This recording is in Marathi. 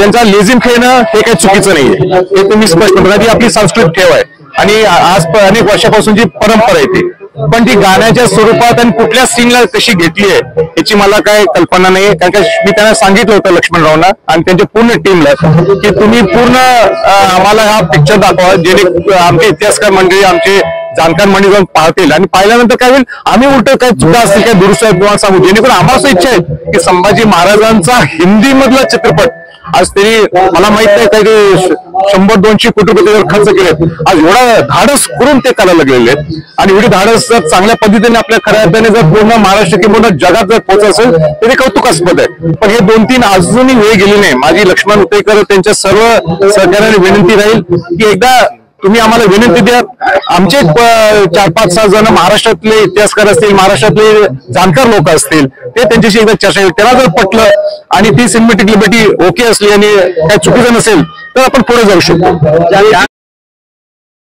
त्यांचा लेझिम खेळणं हे काही चुकीचं नाहीये, हे तुम्ही स्पष्ट करा. ती आपली सांस्कृतिक ठेव आहे आणि आज अनेक वर्षापासूनची परंपरा आहे ती. पण ती गाण्याच्या स्वरूपात आणि कुठल्या सीनला कशी घेतली आहे याची मला काय कल्पना नाही. कारण का मी त्यांना सांगितलं होतं लक्ष्मणरावना आणि त्यांच्या पूर्ण टीमला की तुम्ही पूर्ण आम्हाला हा पिक्चर दाखवा, जेणे आमचे इतिहासकार मंडळी आमचे जाणकार मंडळी जाऊन पाहतील आणि पाहिल्यानंतर काय होईल आम्ही उलट काय चुका असतील काय दुरुस्त तुम्हाला सांगू, जेणेकरून आम्हाला असं इच्छा आहे की संभाजी महाराजांचा हिंदी मधला चित्रपट आज तरी मला माहित नाही काही 100-200 कोटी रुपये खर्च केलेत, आज एवढा धाडस करून ते करायला लागलेले आहेत आणि एवढी धाडस जर चांगल्या पद्धतीने आपल्या खऱ्या अर्थाने जर पूर्ण महाराष्ट्र किंवा जगात जर पोहोचत असेल तर ते कौतुकास्पद आहे. पण हे 2-3 अजूनही वेळ गेली नाही. माझी लक्ष्मण उतेकर त्यांच्या सर्व सहकार्याने विनंती राहील की एकदा तुम्ही आम्हाला विनंती द्या, आमचे 4-5-6 जण महाराष्ट्रातले इतिहासकार असतील, महाराष्ट्रातले जाणकार लोक असतील, ते त्यांच्याशी एकदा चर्चा होईल. त्याला जर पटलं आणि ती सिनेमॅटिक लिबर्टी ओके असली आणि काही चुकीचं नसेल तर आपण पुढे जाऊ शकतो.